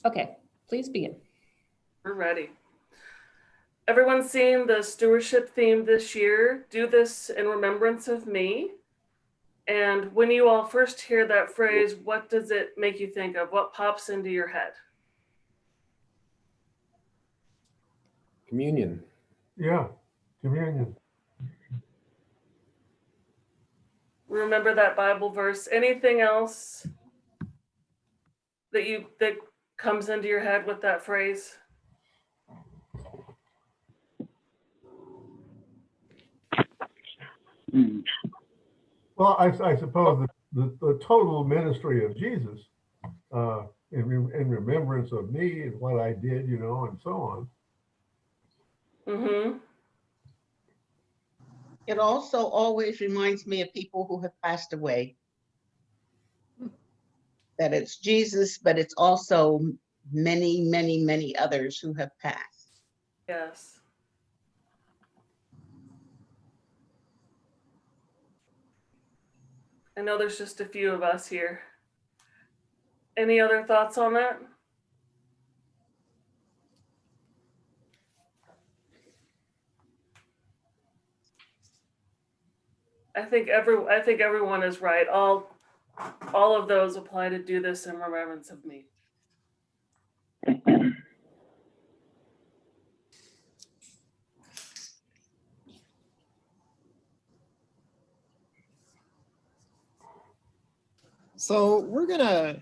Okay, please begin. We're ready. Everyone's seen the stewardship theme this year. Do this in remembrance of me. And when you all first hear that phrase, what does it make you think of? What pops into your head? Communion. Yeah, communion. Remember that Bible verse. Anything else that comes into your head with that phrase? Well, I suppose the total ministry of Jesus in remembrance of me and what I did, and so on. Mm-hmm. It also always reminds me of people who have passed away. That it's Jesus, but it's also many, many, many others who have passed. Yes. I know there's just a few of us here. Any other thoughts on that? I think everyone is right. All of those apply to do this in remembrance of me. So we're gonna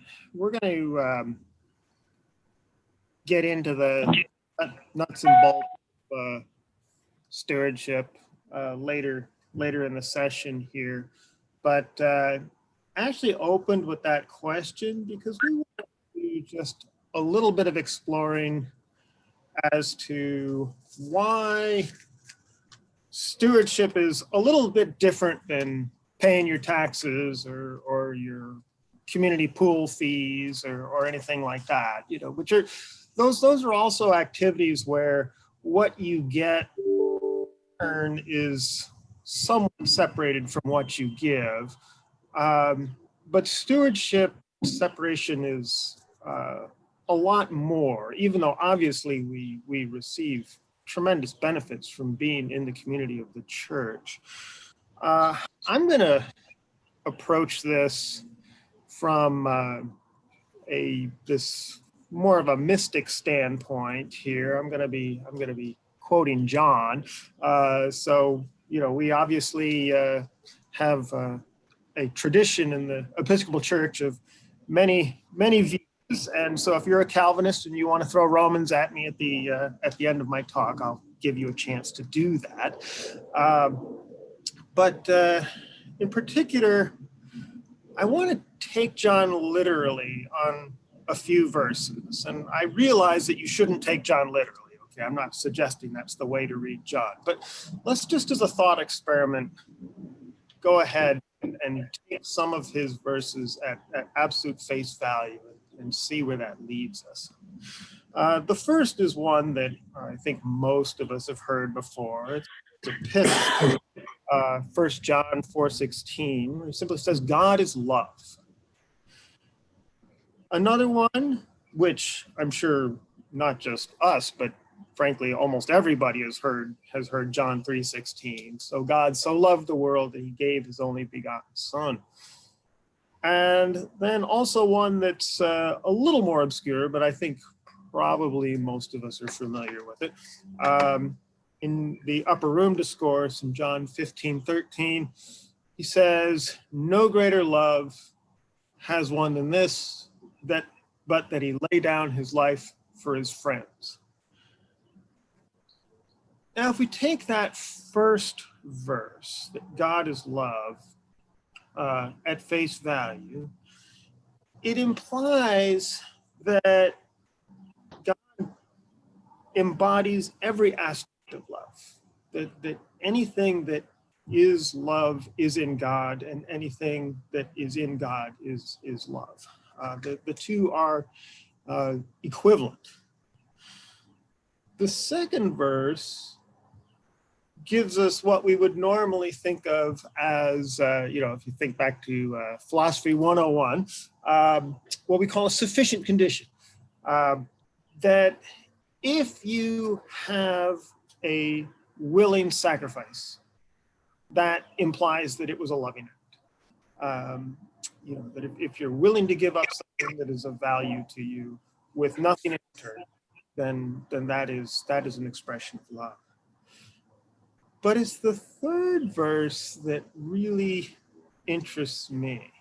get into the nuts and bolts of stewardship later in the session here, but actually opened with that question because we want to do just a little bit of exploring as to why stewardship is a little bit different than paying your taxes or your community pool fees or anything like that, which are those are also activities where what you get earn is somewhat separated from what you give. But stewardship separation is a lot more, even though obviously we receive tremendous benefits from being in the community of the church. I'm going to approach this from this more of a mystic standpoint here. I'm going to be quoting John. So we obviously have a tradition in the Episcopal Church of many views, and so if you're a Calvinist and you want to throw Romans at me at the end of my talk, I'll give you a chance to do that. But in particular, I want to take John literally on a few verses, and I realize that you shouldn't take John literally. Okay, I'm not suggesting that's the way to read John, but let's just as a thought experiment go ahead and take some of his verses at absolute face value and see where that leads us. The first is one that I think most of us have heard before. It's epistle, 1 John 4:16, where it simply says, God is love. Another one, which I'm sure not just us, but frankly, almost everybody has heard John 3:16. So God so loved the world that he gave his only begotten son. And then also one that's a little more obscure, but I think probably most of us are familiar with it. In the upper room discourse in John 15:13, he says, no greater love has one than this, but that he lay down his life for his friends. Now, if we take that first verse, that God is love, at face value, it implies that God embodies every aspect of love, that anything that is love is in God, and anything that is in God is love. The two are equivalent. The second verse gives us what we would normally think of as, if you think back to Philosophy 101, what we call a sufficient condition. that if you have a willing sacrifice, that implies that it was a loving act. That if you're willing to give up something that is of value to you with nothing in return, then that is an expression of love. But it's the third verse that really interests me,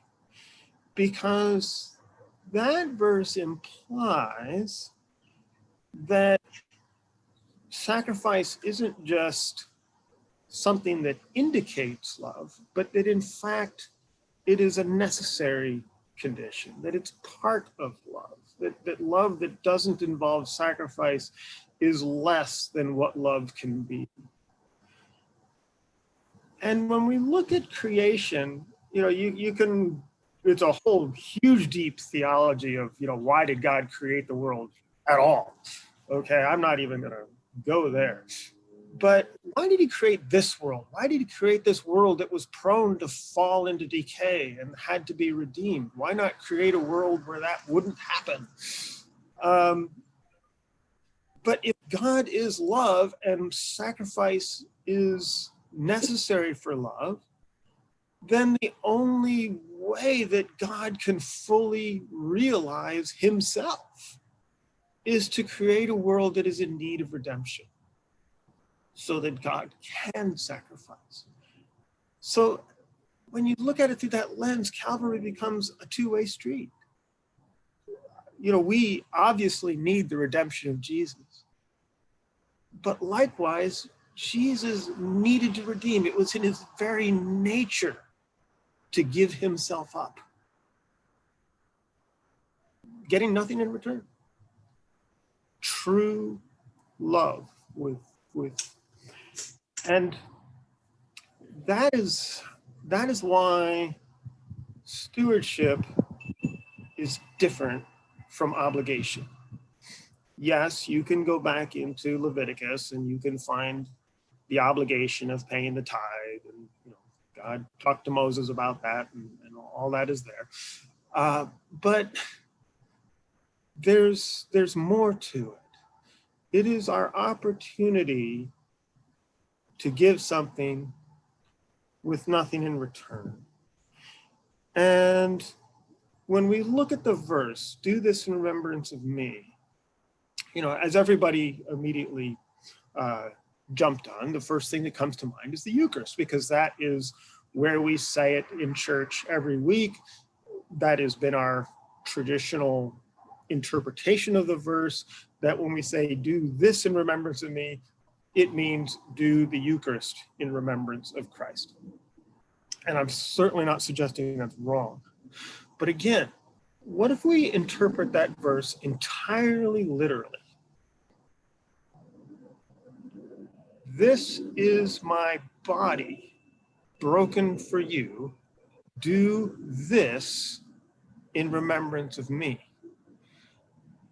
because that verse implies that sacrifice isn't just something that indicates love, but that in fact it is a necessary condition, that it's part of love, that love that doesn't involve sacrifice is less than what love can be. And when we look at creation, you can, it's a whole huge, deep theology of, why did God create the world at all? Okay, I'm not even going to go there. But why did he create this world? Why did he create this world that was prone to fall into decay and had to be redeemed? Why not create a world where that wouldn't happen? But if God is love and sacrifice is necessary for love, then the only way that God can fully realize himself is to create a world that is in need of redemption, so that God can sacrifice. So when you look at it through that lens, Calvary becomes a two-way street. We obviously need the redemption of Jesus, but likewise, Jesus needed to redeem. It was in his very nature to give himself up, getting nothing in return. True love with and that is why stewardship is different from obligation. Yes, you can go back into Leviticus and you can find the obligation of paying the tithe, and God talked to Moses about that, and all that is there. But there's more to it. It is our opportunity to give something with nothing in return. And when we look at the verse, do this in remembrance of me, as everybody immediately jumped on, the first thing that comes to mind is the Eucharist, because that is where we say it in church every week. That has been our traditional interpretation of the verse, that when we say do this in remembrance of me, it means do the Eucharist in remembrance of Christ. And I'm certainly not suggesting that's wrong. But again, what if we interpret that verse entirely literally? This is my body broken for you. Do this in remembrance of me.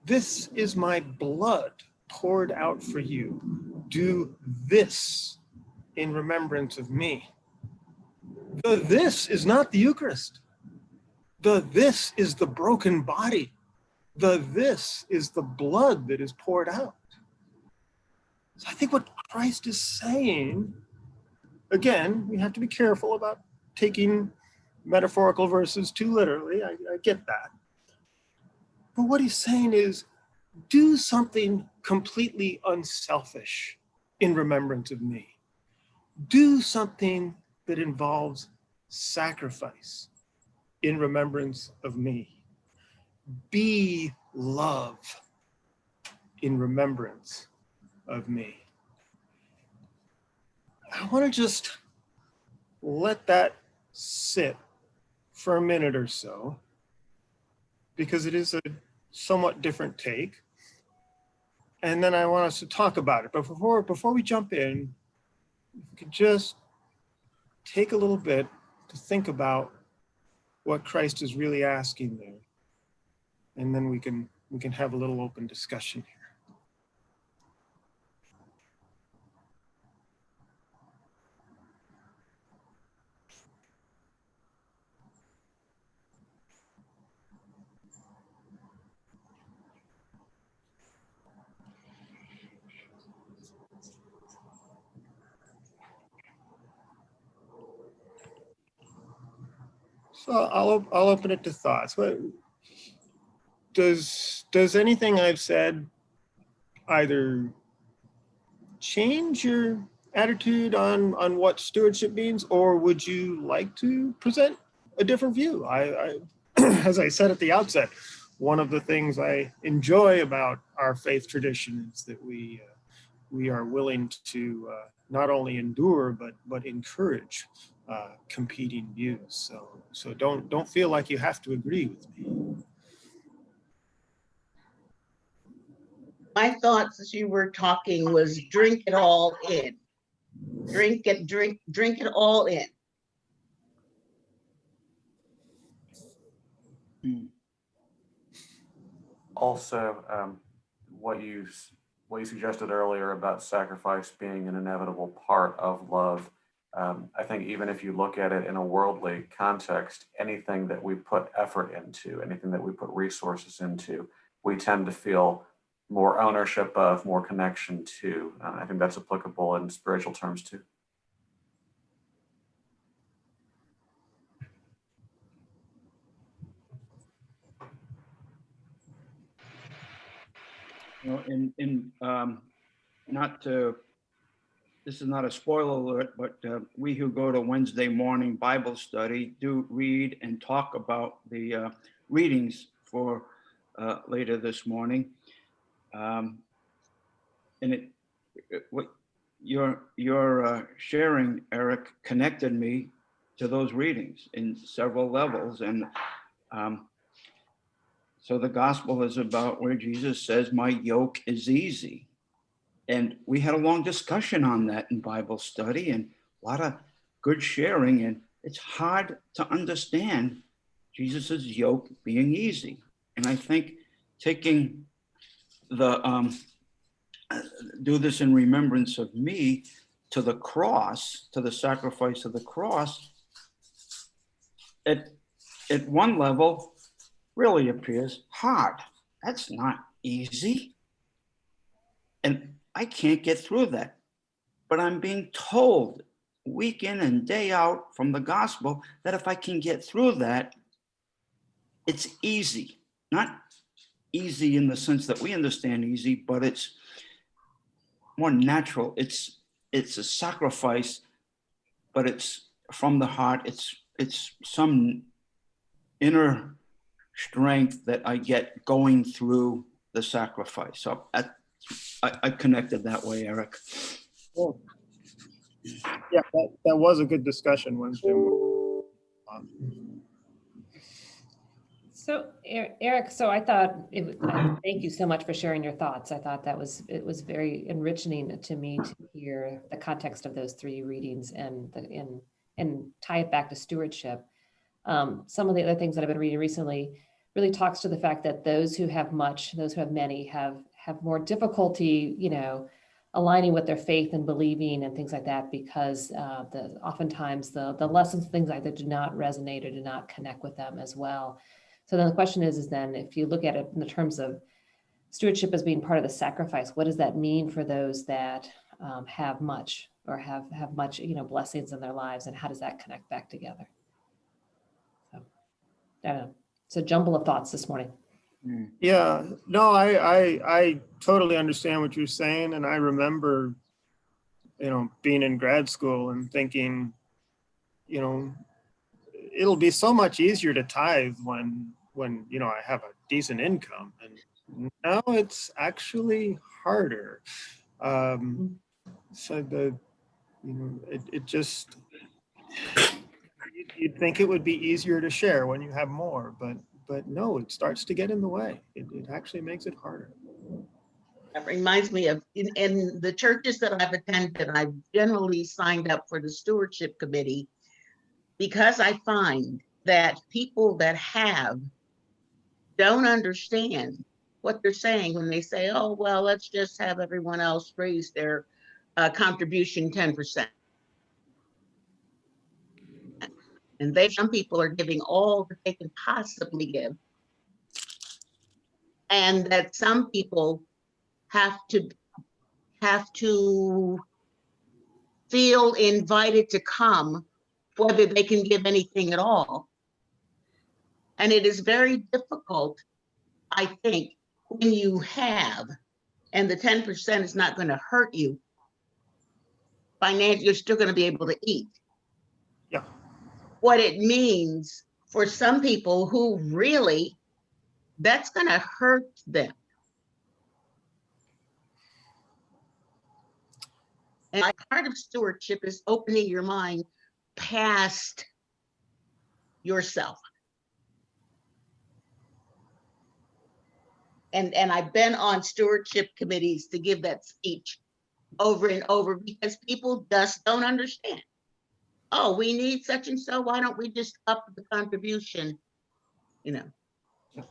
This is my blood poured out for you. Do this in remembrance of me. The this is not the Eucharist. The this is the broken body. The this is the blood that is poured out. So I think what Christ is saying, again, we have to be careful about taking metaphorical verses too literally. I get that. But what he's saying is, do something completely unselfish in remembrance of me. Do something that involves sacrifice in remembrance of me. Be love in remembrance of me. I want to just let that sit for a minute or so, because it is a somewhat different take. And then I want us to talk about it. But before we jump in, if we could just take a little bit to think about what Christ is really asking there. And then we can have a little open discussion here. So I'll open it to thoughts. What does anything I've said either change your attitude on what stewardship means, or would you like to present a different view? I as I said at the outset, one of the things I enjoy about our faith tradition is that we are willing to not only endure but encourage competing views. So don't feel like you have to agree with me. My thoughts as you were talking was drink it all in. Drink it all in. Also, what you suggested earlier about sacrifice being an inevitable part of love, I think even if you look at it in a worldly context, anything that we put effort into, anything that we put resources into, we tend to feel more ownership of, more connection to. I think that's applicable in spiritual terms too. You know, not to, this is not a spoiler alert, but we who go to Wednesday morning Bible study do read and talk about the readings for later this morning. And what your sharing, Eric, connected me to those readings in several levels. And so the gospel is about where Jesus says, my yoke is easy. And we had a long discussion on that in Bible study and a lot of good sharing. And it's hard to understand Jesus's yoke being easy. And I think taking the, do this in remembrance of me to the cross, to the sacrifice of the cross, at one level, really appears hard. That's not easy. And I can't get through that. But I'm being told week in and day out from the gospel that if I can get through that, it's easy. Not easy in the sense that we understand easy, but it's more natural. It's a sacrifice, but it's from the heart. It's some inner strength that I get going through the sacrifice. So I connected that way, Eric. Cool. Yeah, that was a good discussion Wednesday. So Eric, so I thought thank you so much for sharing your thoughts. I thought it was very enriching to me to hear the context of those three readings and tie it back to stewardship. Some of the other things that I've been reading recently really talks to the fact that those who have much, those who have many, have more difficulty, aligning with their faith and believing and things like that, because oftentimes the lessons, things like that, do not resonate or do not connect with them as well. So then the question is then if you look at it in the terms of stewardship as being part of the sacrifice, what does that mean for those that have much or have much, blessings in their lives, and how does that connect back together? So I don't know. It's a jumble of thoughts this morning. Yeah, no, I totally understand what you're saying. And I remember, being in grad school and thinking, it'll be so much easier to tithe when I have a decent income. And now it's actually harder. So it just, you'd think it would be easier to share when you have more, but no, it starts to get in the way. It actually makes it harder. That reminds me of in the churches that I've attended, I've generally signed up for the stewardship committee because I find that people that don't understand what they're saying when they say, oh, well, let's just have everyone else raise their contribution 10%. And some people are giving all that they can possibly give. And that some people have to feel invited to come, whether they can give anything at all. And it is very difficult, I think, when you have, and the 10% is not going to hurt you financially, you're still going to be able to eat. Yeah. What it means for some people who really, that's going to hurt them. And part of stewardship is opening your mind past yourself. And I've been on stewardship committees to give that speech over and over because people just don't understand. Oh, we need such and so, why don't we just up the contribution, you know?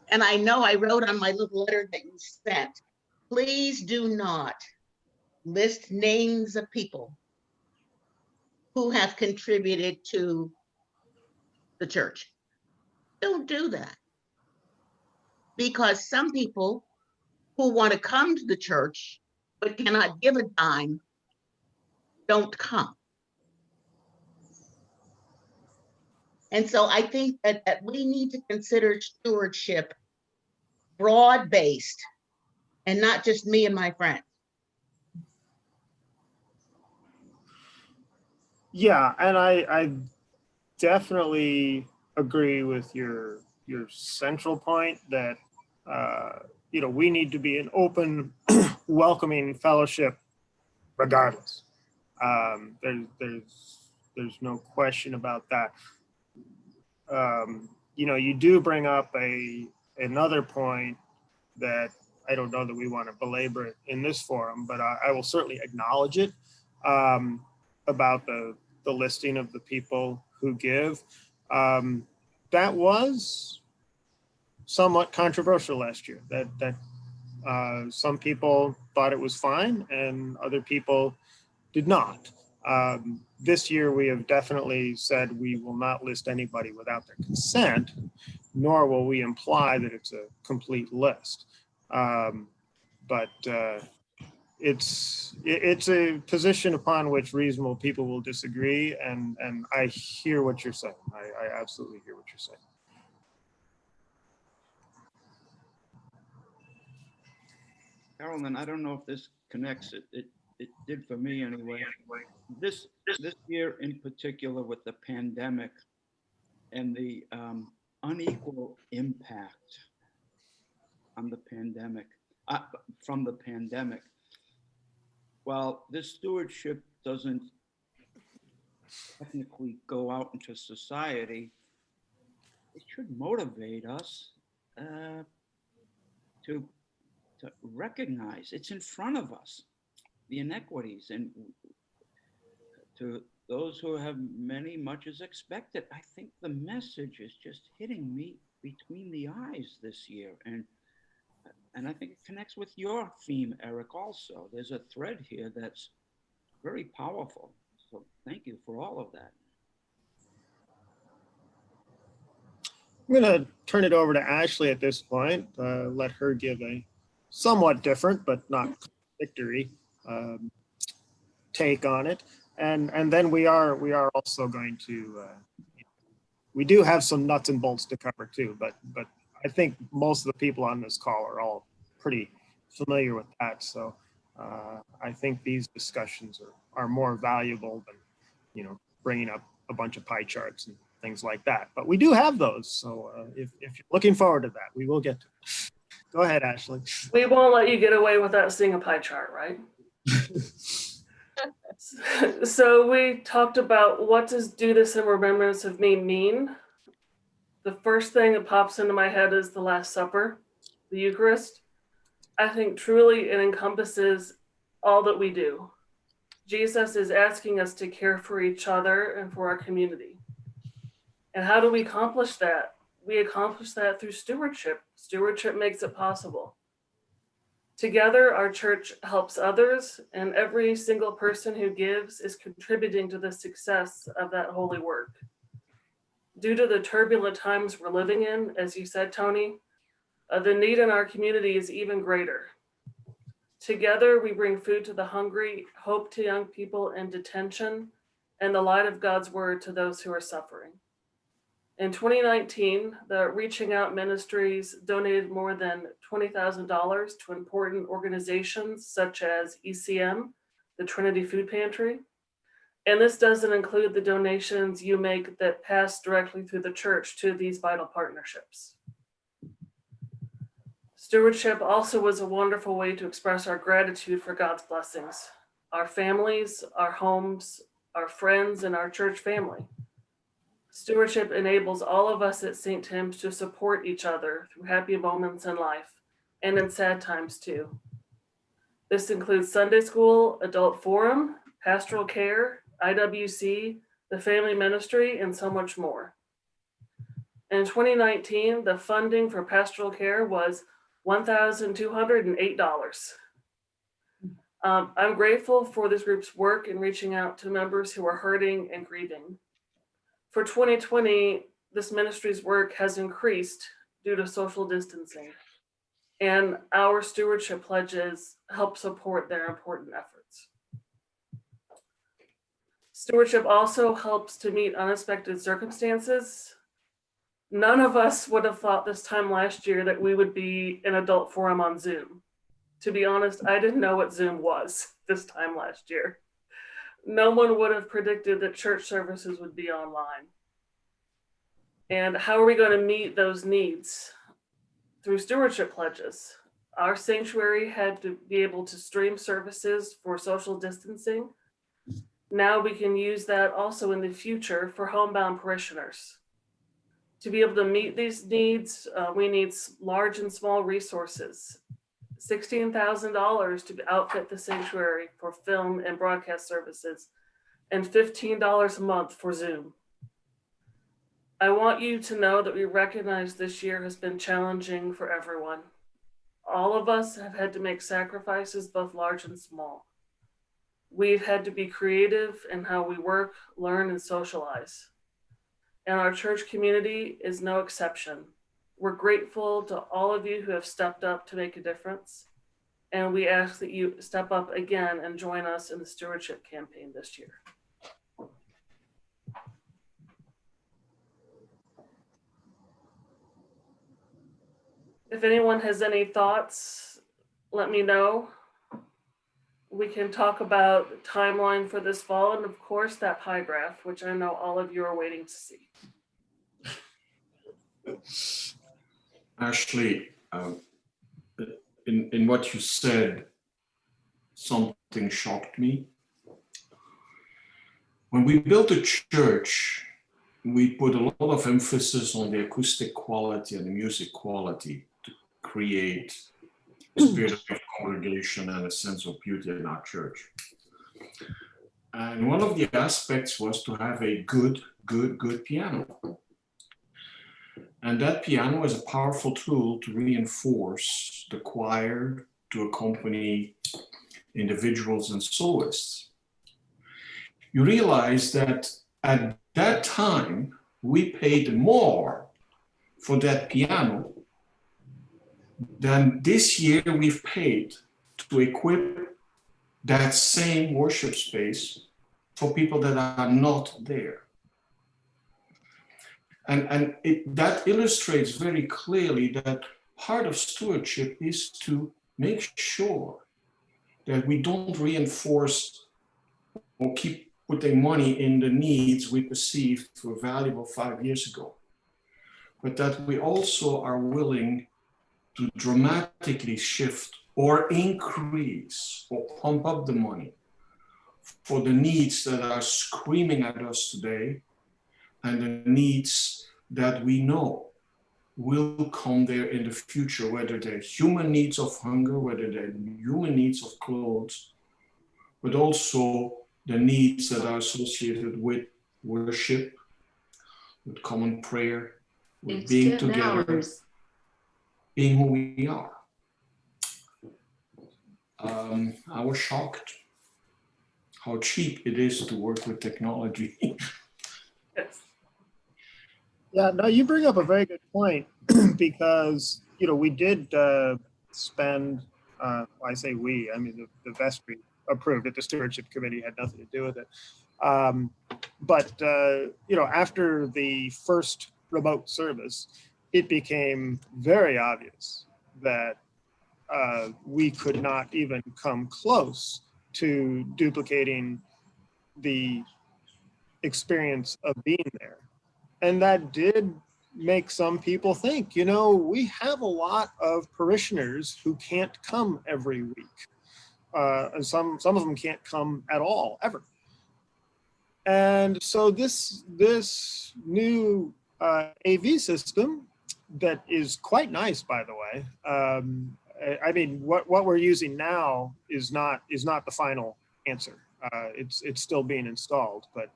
And I know I wrote on my little letter that you sent, please do not list names of people who have contributed to the church. Don't do that. Because some people who want to come to the church but cannot give a dime don't come. And so I think that we need to consider stewardship broad-based and not just me and my friends. Yeah, and I definitely agree with your central point that we need to be an open, welcoming fellowship regardless. There's no question about that. You do bring up another point that I don't know that we want to belabor it in this forum, but I will certainly acknowledge it, about the listing of the people who give. That was somewhat controversial last year, that some people thought it was fine and other people did not. This year, we have definitely said we will not list anybody without their consent, nor will we imply that it's a complete list. But it's a position upon which reasonable people will disagree, and I hear what you're saying. I absolutely hear what you're saying. Carolyn, I don't know if this connects. It did for me anyway. This year in particular with the pandemic and the unequal impact on the pandemic, from the pandemic. While this stewardship doesn't technically go out into society, it should motivate us to recognize it's in front of us, the inequities, and to those who have many, much is expected. I think the message is just hitting me between the eyes this year, and I think it connects with your theme, Eric, also. There's a thread here that's very powerful. So thank you for all of that. I'm going to turn it over to Ashley at this point, let her give a somewhat different but not contradictory take on it. And then we are also going to, we do have some nuts and bolts to cover too, but I think most of the people on this call are all pretty familiar with that. So I think these discussions are more valuable than, bringing up a bunch of pie charts and things like that. But we do have those. So if you're looking forward to that, we will get to it. Go ahead, Ashley. We won't let you get away without seeing a pie chart, right? So we talked about what does do this in remembrance of me mean? The first thing that pops into my head is the Last Supper, the Eucharist. I think truly it encompasses all that we do. Jesus is asking us to care for each other and for our community. And how do we accomplish that? We accomplish that through stewardship. Stewardship makes it possible. Together, our church helps others, and every single person who gives is contributing to the success of that holy work. Due to the turbulent times we're living in, as you said, Tony, the need in our community is even greater. Together, we bring food to the hungry, hope to young people in detention, and the light of God's word to those who are suffering. In 2019, the Reaching Out Ministries donated more than $20,000 to important organizations such as ECM, the Trinity Food Pantry. And this doesn't include the donations you make that pass directly through the church to these vital partnerships. Stewardship also was a wonderful way to express our gratitude for God's blessings, our families, our homes, our friends, and our church family. Stewardship enables all of us at St. Tim's to support each other through happy moments in life and in sad times too. This includes Sunday school, adult forum, pastoral care, IWC, the family ministry, and so much more. In 2019, the funding for pastoral care was $1,208. I'm grateful for this group's work in reaching out to members who are hurting and grieving. For 2020, this ministry's work has increased due to social distancing, and our stewardship pledges help support their important efforts. Stewardship also helps to meet unexpected circumstances. None of us would have thought this time last year that we would be in adult forum on Zoom. To be honest, I didn't know what Zoom was this time last year. No one would have predicted that church services would be online. And how are we going to meet those needs? Through stewardship pledges. Our sanctuary had to be able to stream services for social distancing. Now we can use that also in the future for homebound parishioners. To be able to meet these needs, we need large and small resources. $16,000 to outfit the sanctuary for film and broadcast services, and $15 a month for Zoom. I want you to know that we recognize this year has been challenging for everyone. All of us have had to make sacrifices, both large and small. We've had to be creative in how we work, learn, and socialize. And our church community is no exception. We're grateful to all of you who have stepped up to make a difference. And we ask that you step up again and join us in the stewardship campaign this year. If anyone has any thoughts, let me know. We can talk about the timeline for this fall and of course that pie graph, which I know all of you are waiting to see. Ashley, in what you said, something shocked me. When we built a church, we put a lot of emphasis on the acoustic quality and the music quality to create a spirit of congregation and a sense of beauty in our church. And one of the aspects was to have a good piano. And that piano is a powerful tool to reinforce the choir, to accompany individuals and soloists. You realize that at that time, we paid more for that piano than this year we've paid to equip that same worship space for people that are not there. And that illustrates very clearly that part of stewardship is to make sure that we don't reinforce or keep putting money in the needs we perceived were valuable 5 years ago, but that we also are willing to dramatically shift or increase or pump up the money for the needs that are screaming at us today and the needs that we know will come there in the future, whether they're human needs of hunger, whether they're human needs of clothes, but also the needs that are associated with worship, with common prayer, with It's being 10 together, hours. being who we are. I was shocked how cheap it is to work with technology. Yes. Yeah, no, you bring up a very good point because, we did spend, I say we, I mean, the vestry approved it. The stewardship committee had nothing to do with it. But after the first remote service, it became very obvious that we could not even come close to duplicating the experience of being there. And that did make some people think, we have a lot of parishioners who can't come every week. And some of them can't come at all, ever. And so this new AV system that is quite nice, by the way. I mean, what we're using now is not the final answer. It's still being installed, but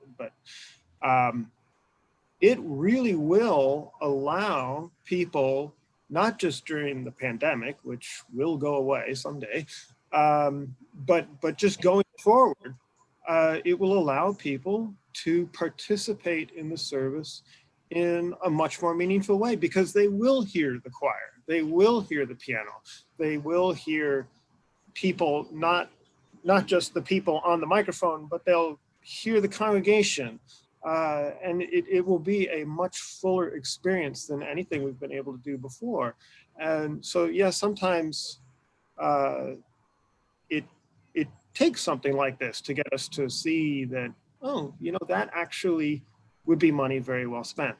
it really will allow people, not just during the pandemic, which will go away someday, but just going forward, it will allow people to participate in the service in a much more meaningful way, because they will hear the choir, they will hear the piano, they will hear people, not just the people on the microphone, but they'll hear the congregation. And it will be a much fuller experience than anything we've been able to do before. And so, yeah, sometimes it takes something like this to get us to see that, oh, that actually would be money very well spent.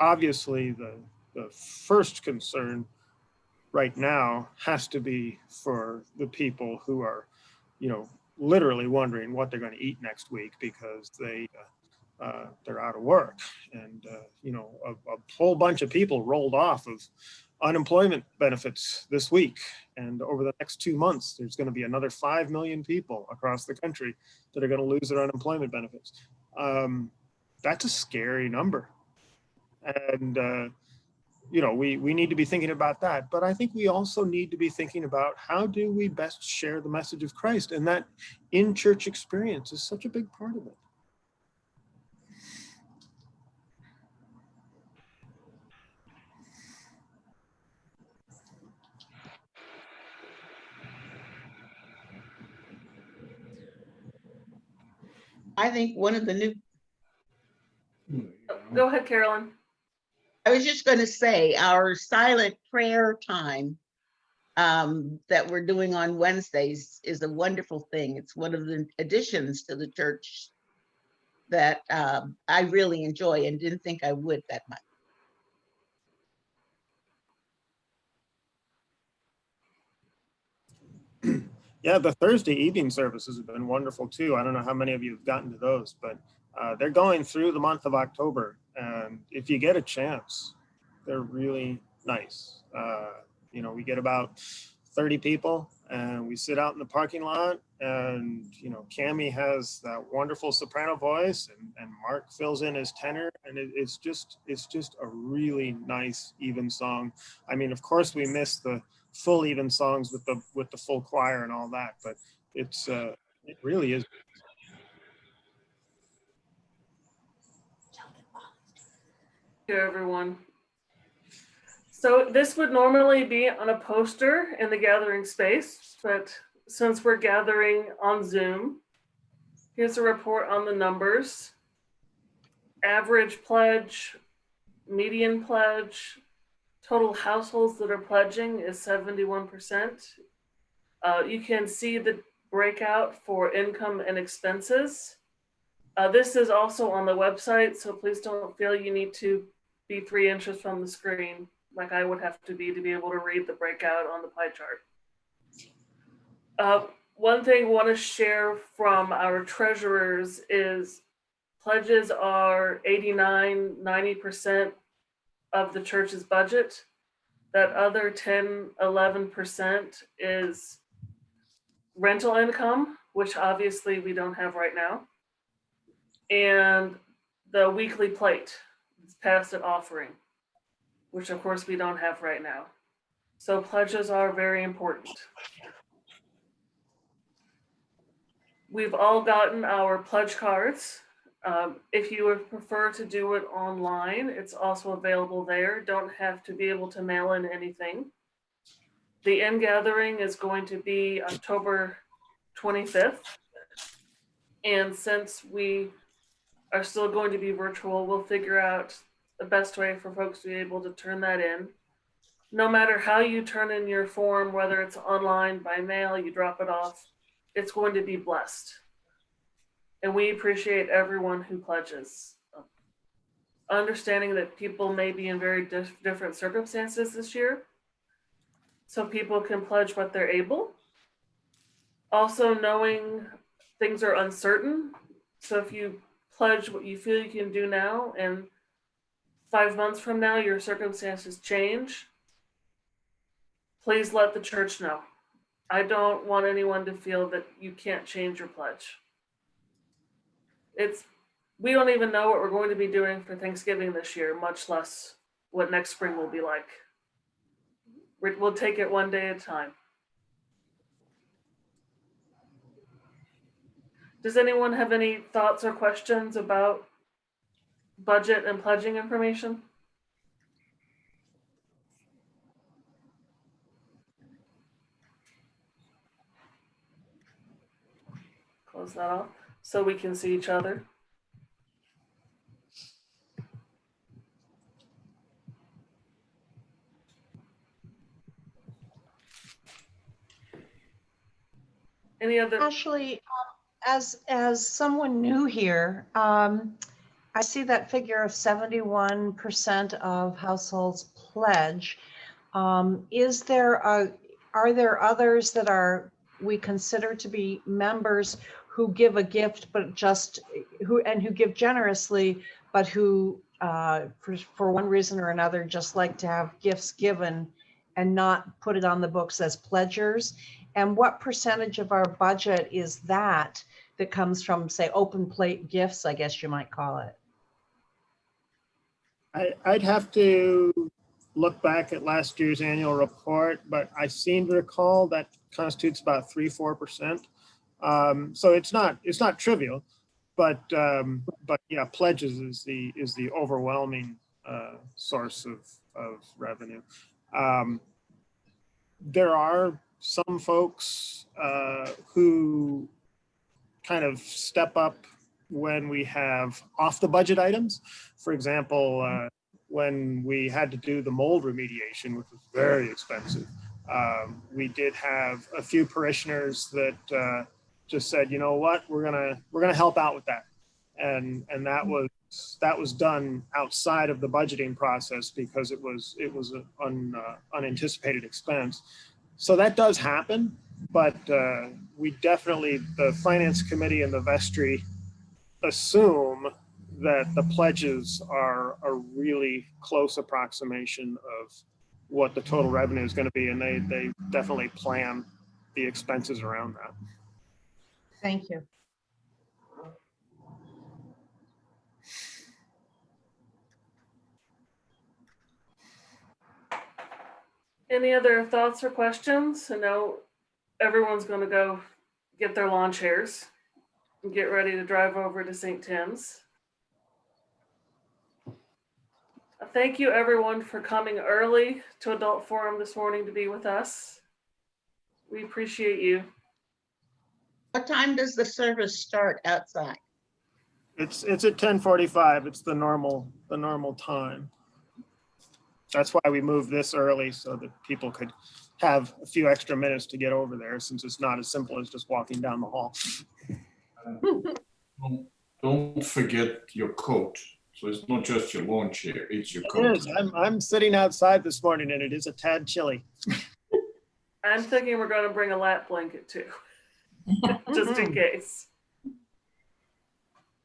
Obviously, the first concern right now has to be for the people who are, literally wondering what they're going to eat next week because they're out of work. And, a whole bunch of people rolled off of unemployment benefits this week. And over the next 2 months, there's going to be another 5 million people across the country that are going to lose their unemployment benefits. That's a scary number. And, we need to be thinking about that. But I think we also need to be thinking about how do we best share the message of Christ? And that in-church experience is such a big part of it. I think one of the new, Go ahead, Carolyn. I was just going to say, our silent prayer time that we're doing on Wednesdays is a wonderful thing. It's one of the additions to the church that I really enjoy and didn't think I would that much. Yeah, the Thursday evening services have been wonderful too. I don't know how many of you have gotten to those, but they're going through the month of October. And if you get a chance, they're really nice. We get about 30 people and we sit out in the parking lot, and, Cammie has that wonderful soprano voice and Mark fills in his tenor, and it's just a really nice, even song. I mean, of course we miss the full even songs with the full choir and all that, but it really is. Thank you, everyone. So this would normally be on a poster in the gathering space, but since we're gathering on Zoom, here's a report on the numbers. Average pledge, median pledge, total households that are pledging is 71%. You can see the breakout for income and expenses. This is also on the website, so please don't feel you need to be 3 inches from the screen like I would have to be able to read the breakout on the pie chart. One thing I want to share from our treasurers is pledges are 89, 90% of the church's budget. That other 10, 11% is rental income, which obviously we don't have right now, and the weekly plate, passed at offering, which of course we don't have right now. So pledges are very important. We've all gotten our pledge cards. If you would prefer to do it online, it's also available there. Don't have to be able to mail in anything. The end gathering is going to be October 25th. And since we are still going to be virtual. We'll figure out the best way for folks to be able to turn that in. No matter how you turn in your form, whether it's online, by mail, you drop it off, it's going to be blessed. And we appreciate everyone who pledges. Understanding that people may be in very different circumstances this year, so people can pledge what they're able. Also knowing things are uncertain, so if you pledge what you feel you can do now and 5 months from now your circumstances change, please let the church know. I don't want anyone to feel that you can't change your pledge. We don't even know what we're going to be doing for Thanksgiving this year, much less what next spring will be like. We'll take it one day at a time. Does anyone have any thoughts or questions about budget and pledging information? Close that off so we can see each other. Any other? Ashley, as someone new here, I see that figure of 71% of households pledge. Are there others that we consider to be members who give a gift, but who give generously, but who for one reason or another just like to have gifts given and not put it on the books as pledgers? And what percentage of our budget is that comes from, say, open plate gifts, I guess you might call it? I'd have to look back at last year's annual report, but I seem to recall that constitutes about 3-4%. So it's not trivial, but yeah, pledges is the overwhelming source of revenue. There are some folks who kind of step up when we have off the budget items. For example, when we had to do the mold remediation, which was very expensive, we did have a few parishioners that just said, you know what, we're gonna help out with that, and that was done outside of the budgeting process because it was an unanticipated expense. So that does happen, but we definitely, the finance committee and the vestry, assume that the pledges are a really close approximation of what the total revenue is going to be, and they definitely plan the expenses around that. Thank you. Any other thoughts or questions? I know everyone's going to go get their lawn chairs and get ready to drive over to St. Tim's. Thank you everyone for coming early to Adult Forum this morning to be with us. We appreciate you. What time does the service start outside? It's at 10:45. It's the normal time. That's why we moved this early, so that people could have a few extra minutes to get over there, since it's not as simple as just walking down the hall. Don't forget your coat. So it's not just your lawn chair, it's your coat. It is. I'm sitting outside this morning and it is a tad chilly. I'm thinking we're going to bring a lap blanket too, just in case.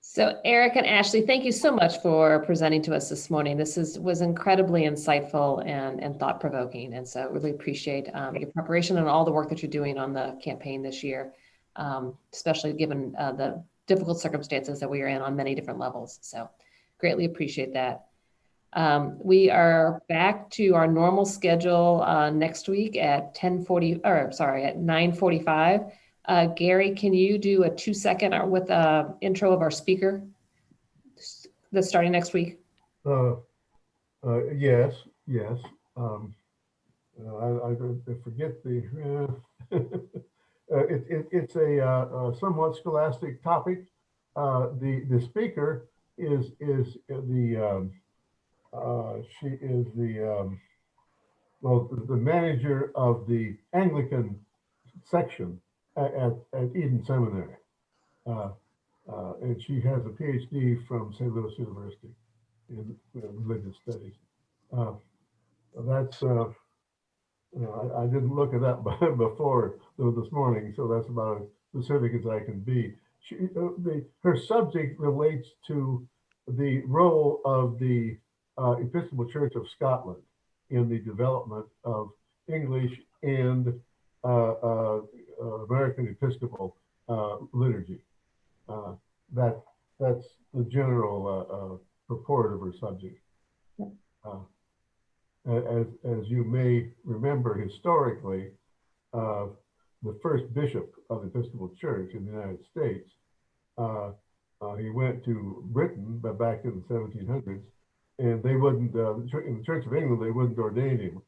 So Eric and Ashley, thank you so much for presenting to us this morning. This was incredibly insightful and thought-provoking. And so really appreciate your preparation and all the work that you're doing on the campaign this year, especially given the difficult circumstances that we are in on many different levels. So greatly appreciate that. We are back to our normal schedule next week at 9:45. Gary, can you do a 2-second with intro of our speaker that's starting next week? Yes. I forget the. It's a somewhat scholastic topic. The speaker she is the manager of the Anglican section at Eden Seminary. And she has a PhD from St. Louis University in religious studies. That's, I didn't look at that before this morning, so that's about as specific as I can be. Her subject relates to the role of the Episcopal Church of Scotland in the development of English and American Episcopal liturgy. That's the general purport of her subject. As you may remember, historically, the first bishop of the Episcopal Church in the United States, he went to Britain back in the 1700s, and they wouldn't, in the Church of England, they wouldn't ordain him.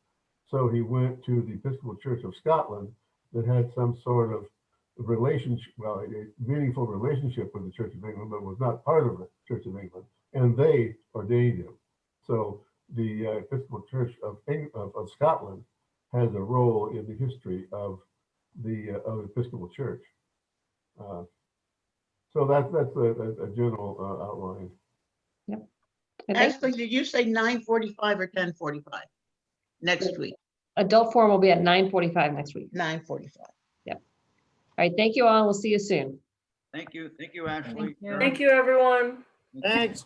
So he went to the Episcopal Church of Scotland that had some sort of relationship, well, a meaningful relationship with the Church of England, but was not part of the Church of England, and they ordained him. So the Episcopal Church of Scotland has a role in the history of the Episcopal Church. So that's a general outline. Yep. Ashley, did you say 9:45 or 10:45 next week? Adult forum will be at 9:45 next week. 9:45. All right, thank you all. We'll see you soon. Thank you, Ashley. Thank you, everyone. Thanks.